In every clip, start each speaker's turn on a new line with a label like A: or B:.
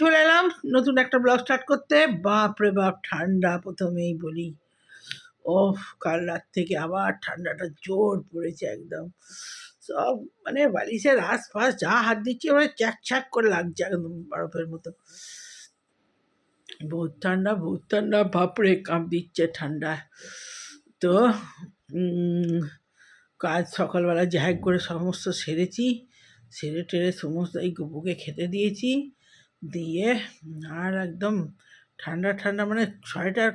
A: চলে এলাম নতুন একটা ব্লগ স্টার্ট করতে। বাপ রে বাপ ঠান্ডা, প্রথমেই বলি। ওফ, কাল রাত থেকে আবার ঠান্ডাটা জোর পড়েছে একদম। সব মানে বালিশের আশপাশ যা হাত দিচ্ছি মানে চ্যাক ছ্যাক করে লাগছে একদম বরফের মতো। বহুত ঠান্ডা, বহুত ঠান্ডা, বাপরে কাঁপ দিচ্ছে ঠান্ডা। তো কাজ সকালবেলা ঝ্যাক করে সমস্ত সেরেছি, সেরে টেরে সমস্ত এই গপুকে খেতে দিয়েছি, দিয়ে আর একদম ঠান্ডা ঠান্ডা মানে সোয়েটার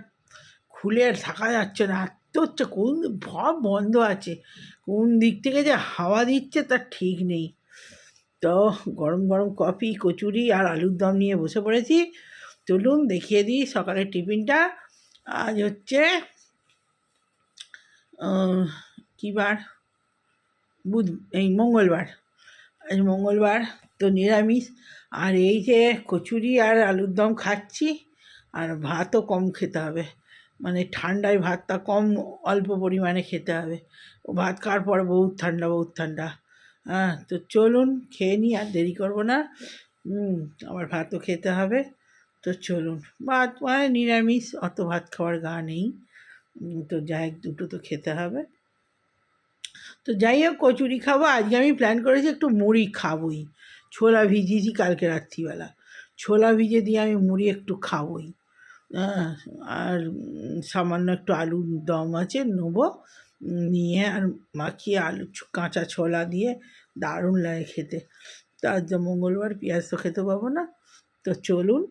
A: খুলে আর থাকা যাচ্ছে না, এত হচ্ছে। কোন সব বন্ধ আছে, কোন দিক থেকে যে হাওয়া দিচ্ছে তার ঠিক নেই। তো গরম গরম কফি, কচুরি আর আলুর দম নিয়ে বসে পড়েছি। চলুন দেখিয়ে দিই সকালের টিফিনটা। আজ হচ্ছে কী বার, মঙ্গলবার। আজ মঙ্গলবার, তো নিরামিষ। আর এই যে কচুরি আর আলুর দম খাচ্ছি, আর ভাতও কম খেতে হবে, মানে ঠান্ডায় ভাতটা কম, অল্প পরিমাণে খেতে হবে। ও ভাত খাওয়ার পরে বহুত ঠান্ডা, বহুত ঠান্ডা। হ্যাঁ, তো চলুন খেয়ে নিই, আর দেরি করবো না। আবার ভাতও খেতে হবে। তো চলুন, ভাত মানে নিরামিষ, অত ভাত খাওয়ার গা নেই। তো যাই হোক, দুটো তো খেতে হবে। তো যাই হোক, কচুরি খাবো। আজকে আমি প্ল্যান করেছি একটু মুড়ি খাবোই। ছোলা ভিজিয়েছি কালকে রাত্রিবেলা, ছোলা ভিজে দিয়ে আমি মুড়ি একটু খাবোই। আর সামান্য একটু আলুর দম আছে, নেবো, নিয়ে আর মাখিয়ে আলু কাঁচা ছোলা দিয়ে দারুণ লাগে খেতে। তো আজ যে মঙ্গলবার, পেঁয়াজ তো খেতে পাবো না। তো চলুন,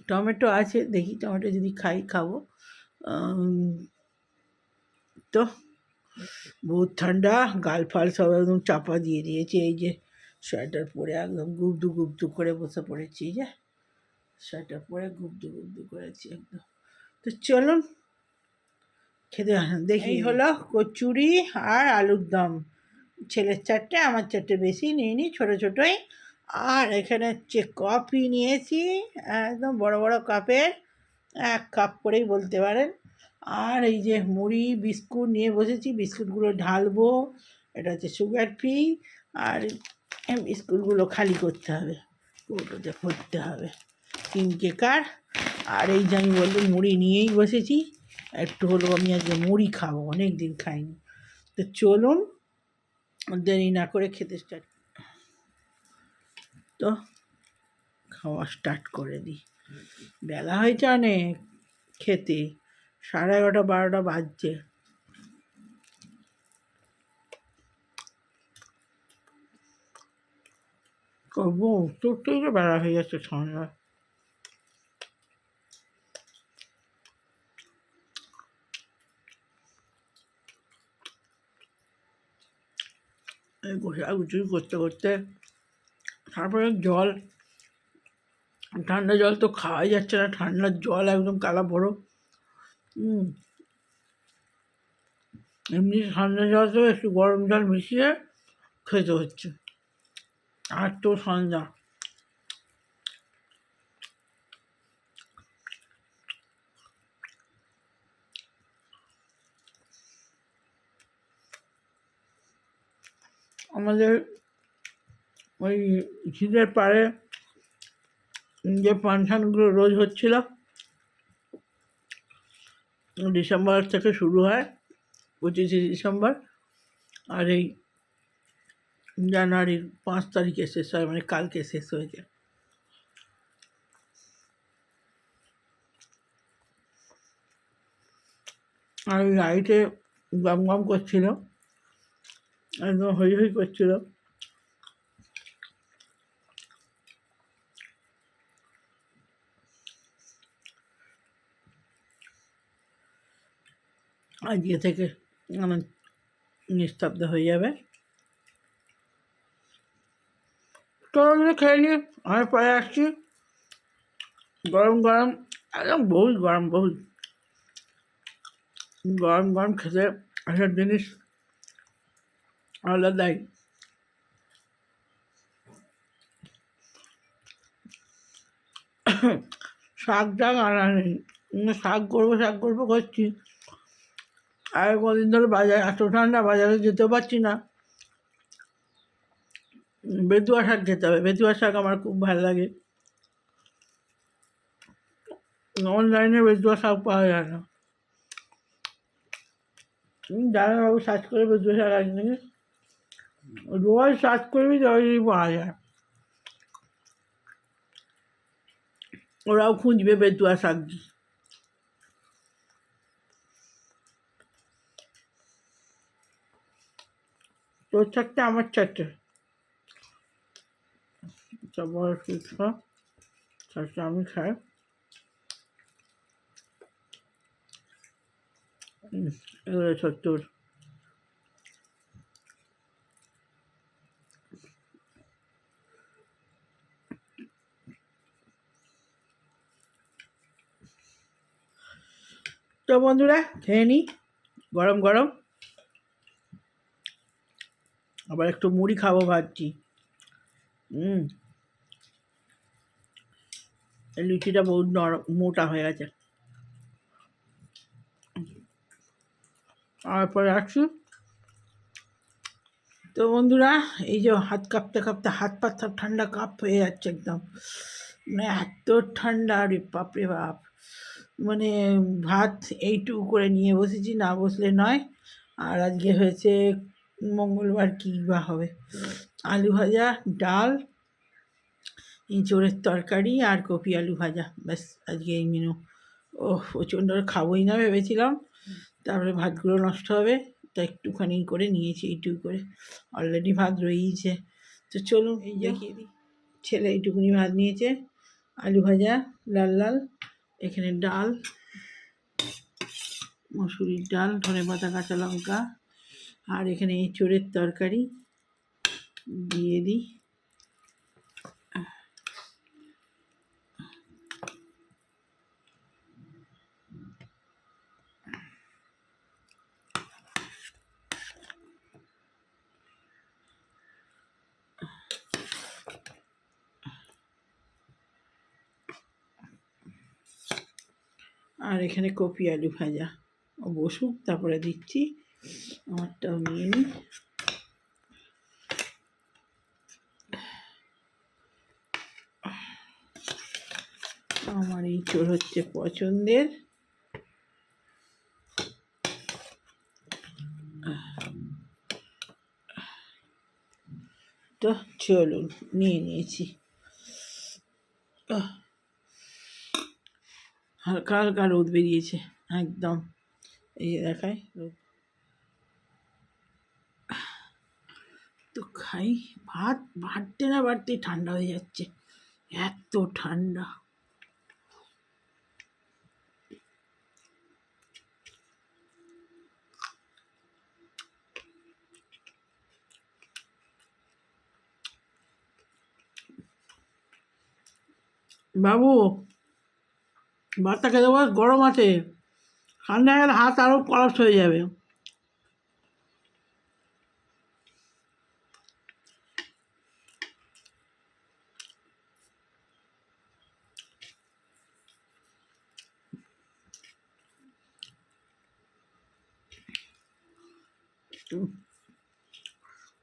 A: টমেটো আছে, দেখি টমেটো যদি খাবো। তো বহুত ঠান্ডা, গাল ফাল সব একদম চাপা দিয়ে দিয়েছে। এই যে সোয়েটার পরে একদম গুবদু গুবদু করে বসে পড়েছি, যে সোয়েটার পরে গুবদু গুবদু করেছি একদম। তো চলুন খেতে দেখি। হলো কচুরি আর আলুর দম, ছেলের চারটে, আমার চারটে, বেশি নিইনি, ছোটো ছোটোই। আর এখানে হচ্ছে কফি নিয়েছি, একদম বড় বড় কাপের, 1 কাপ করেই বলতে পারেন। আর এই যে মুড়ি বিস্কুট নিয়ে বসেছি, বিস্কুটগুলো ঢালবো। এটা হচ্ছে সুগার ফ্রি, আর বিস্কুটগুলো খালি করতে হবে, কৌটোতে ভরতে হবে, 3 কেকার। আর এই যে আমি বললাম মুড়ি নিয়েই বসেছি, একটু হলেও আমি আজকে মুড়ি খাবো, অনেক দিন খাইনি। তো চলুন দেরি না করে খেতে স্টার্ট, তো খাওয়া স্টার্ট করে দিই। বেলা হয়েছে অনেক খেতে, 11:30 12টা বাজছে। করবো উঠতেই তো বেলা হয়ে যাচ্ছে ঠান্ডা। এই গোছাগুছি করতে করতে তারপরে জল, ঠান্ডা জল তো খাওয়াই যাচ্ছে না, ঠান্ডার জল একদম কালা বড়। এমনি ঠান্ডা জল তো একটু গরম জল মিশিয়ে খেতে হচ্ছে, আর তো ঠান্ডা। আমাদের ওই ঝিলের পাড়ে যে ফাংশানগুলো রোজ হচ্ছিল, ডিসেম্বর থেকে শুরু হয়, 25শে ডিসেম্বর, আর এই জানুয়ারির 5 তারিখে শেষ হয়, মানে কালকে শেষ হয়েছে। আর ওই লাইটে গম গম করছিল, একদম হই হই করছিল। আজকে থেকে আমার নিস্তব্ধ হয়ে যাবে। তো খেয়ে নিয়ে আমি পরে আসছি। গরম গরম, একদম বহুত গরম, বহুত গরম গরম খেতে একটা জিনিস আলাদাই। শাক টাক আনা নেই, শাক করবো করছি। আর কদিন ধরে বাজারে এত ঠান্ডা, বাজারে যেতে পারছি না। বেতুয়া শাক খেতে হবে, বেতুয়া শাক আমার খুব ভালো লাগে। অনলাইনে বেতুয়া শাক পাওয়া যায় না। জামাইবাবু সার্চ করে বেতুয়া শাক একদিকে রোজ সার্চ করবি তবেই পাওয়া যায়। ওরাও খুঁজবে বেতুয়া শাক। তোর চারটে আমার চারটে, তারপর ফুচকা চারটে আমি খাই। এগুলো সত্তর। তো বন্ধুরা খেয়ে নিই গরম গরম, আবার একটু মুড়ি খাবো ভাবছি। লুচিটা বহুত নরম মোটা হয়ে গেছে। তারপরে রাখছি। তো বন্ধুরা এই যে হাত কাঁপতে কাঁপতে হাত পা সব ঠান্ডা কাপ হয়ে যাচ্ছে একদম, মানে এত ঠান্ডা রে বাপ রে বাপ। মানে ভাত এইটুকু করে নিয়ে বসেছি, না বসলে নয়। আর আজকে হয়েছে মঙ্গলবার, কী বা হবে, আলু ভাজা, ডাল, এঁচোড়ের তরকারি আর কপি আলু ভাজা, ব্যাস আজকে এই মেনু। ও প্রচণ্ড খাবোই না ভেবেছিলাম, তারপরে ভাতগুলো নষ্ট হবে, তা একটুখানি করে নিয়েছি এইটুকু করে, অলরেডি ভাত রয়েইছে। তো চলুন এই দেখিয়ে দিই। ছেলে এইটুকুনি ভাত নিয়েছে, আলু ভাজা লাল লাল, এখানে ডাল, মসুরির ডাল, ধনেপাতা, কাঁচা লঙ্কা, আর এখানে এঁচোড়ের তরকারি দিয়ে দিই। আর এখানে কপি আলু ভাজা, ও বসুক তারপরে দিচ্ছি, আমারটাও নিয়ে নিই। আমার এই চোর হচ্ছে পছন্দের। তো চলুন নিয়ে নিয়েছি। হালকা হালকা রোদ বেরিয়েছে একদম, এই যে দেখায় রোদ। তো খাই ভাত, বাড়তে না বাড়তেই ঠান্ডা হয়ে যাচ্ছে, এত ঠান্ডা। বাবু ভাতটা খেতে বল, গরম আছে, ঠান্ডা গেলে হাত আরও কলাপস হয়ে যাবে।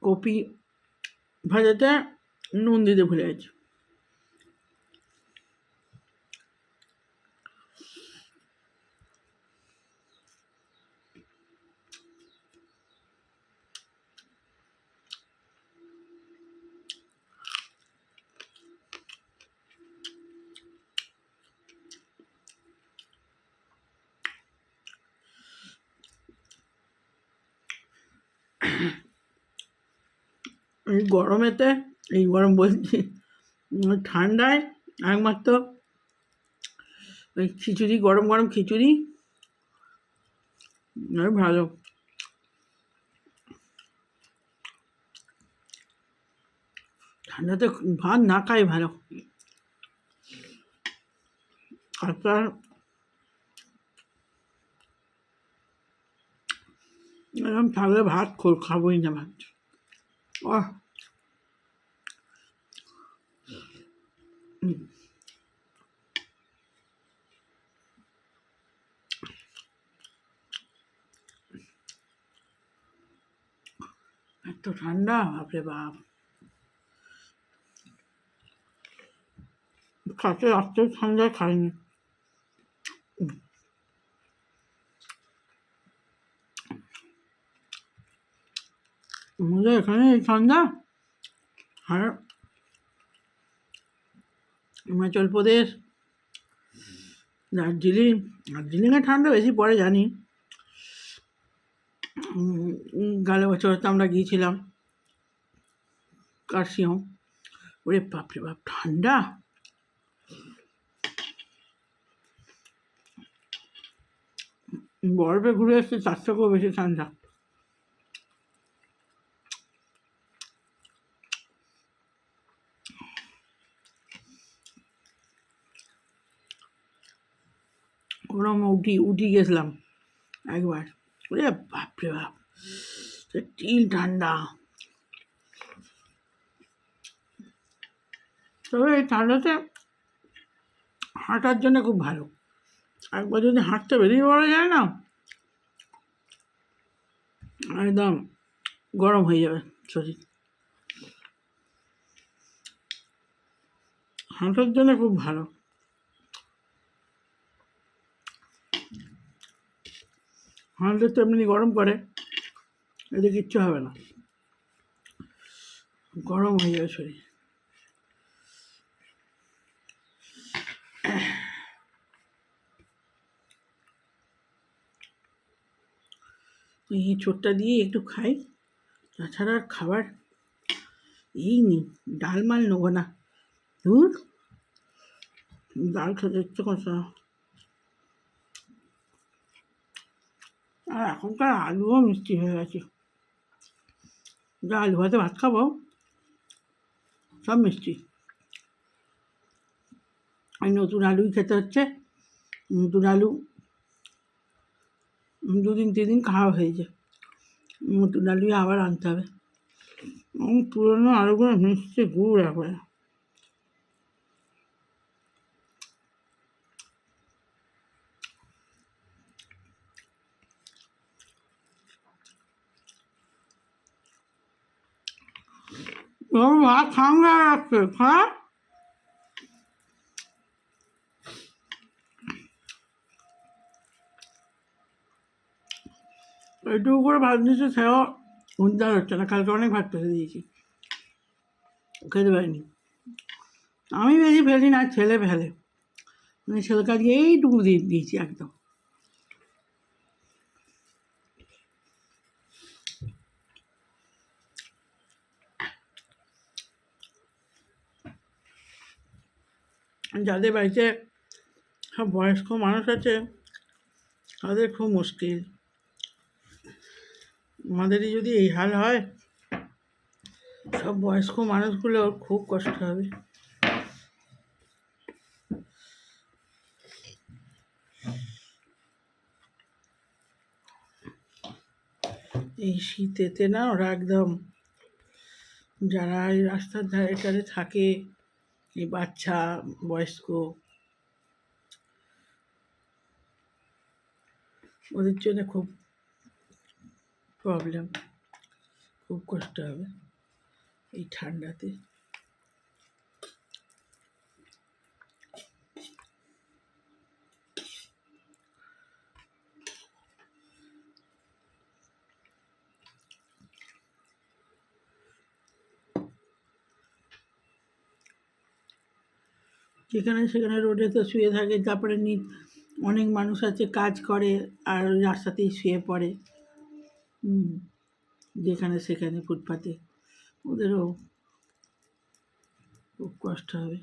A: কপি ভাজাতে নুন দিতে ভুলে গেছি। এই গরমেতে, এই গরম বলছি ঠান্ডায় একমাত্র ওই খিচুড়ি, গরম গরম খিচুড়ি ভালো। ঠান্ডাতে ভাত না খাই ভালো। আপনার এরকম থাকলে ভাত খাবোই না ভাত। এত ঠান্ডা বাপরে বাপ, খাতে রাত্রে ঠান্ডায় খাইনি। আমাদের এখানে এই ঠান্ডা, আর হিমাচল প্রদেশ, দার্জিলিংয়ে ঠান্ডা বেশি পড়ে জানি। গেল বছর তো আমরা গিয়েছিলাম কার্শিয়ং, ওরে বাপরে বাপ ঠান্ডা। বরফে ঘুরে এসছে, তার থেকেও বেশি ঠান্ডা। ওরম উঠি গেছিলাম একবার, ওরে বাপরে বাপ টিল ঠান্ডা। তবে এই ঠান্ডাতে হাঁটার জন্য খুব ভালো। একবার যদি হাঁটতে বেরিয়ে পড়া যায় না, একদম গরম হয়ে যাবে শরীর। হাঁটার জন্য খুব ভালো। হাঁটলে তো এমনি গরম করে, এতে কিচ্ছু হবে না, গরম হয়ে যাবে শরীর। এই ছোটটা দিয়ে একটু খাই, তাছাড়া আর খাবার এই নেই। ডাল মাল নেবো না, দূর, ডাল খেতে ইচ্ছে করছে না। আর এখনকার আলুও মিষ্টি হয়ে গেছে, যা আলু ভাতে ভাত খাবো সব মিষ্টি। আর নতুন আলুই খেতে হচ্ছে, নতুন আলু 2 দিন 3 দিন খাওয়া হয়ে যায়, নতুন আলুই আবার আনতে হবে। পুরোনো আলুগুলো মিষ্টি গুড় একবারে। ভাত ঠান্ডা রাখছে, হ্যাঁ এইটুকু করে ভাত দিয়েছে, সেও উদ্ধার হচ্ছে না। কালকে অনেক ভাত ফেলে দিয়েছি, খেতে পারিনি। আমি বেশি ফেলি না, ছেলে ফেলে, মানে ছেলেকে আজকে এইটুকু দিয়ে দিয়েছি একদম। যাদের বাড়িতে সব বয়স্ক মানুষ আছে তাদের খুব মুশকিল। আমাদেরই যদি এই হাল হয়, সব বয়স্ক মানুষগুলোর খুব কষ্ট হবে। এই শীতেতে না ওরা একদম, যারা এই রাস্তার ধারে ধারে থাকে, এই বাচ্চা বয়স্ক, ওদের জন্য খুব প্রবলেম, খুব কষ্ট হবে এই ঠান্ডাতে। যেখানে সেখানে রোডেতে শুয়ে থাকে, তারপরে অনেক মানুষ আছে কাজ করে আর রাস্তাতেই শুয়ে পড়ে, যেখানে সেখানে ফুটপাতে, ওদেরও খুব কষ্ট হবে।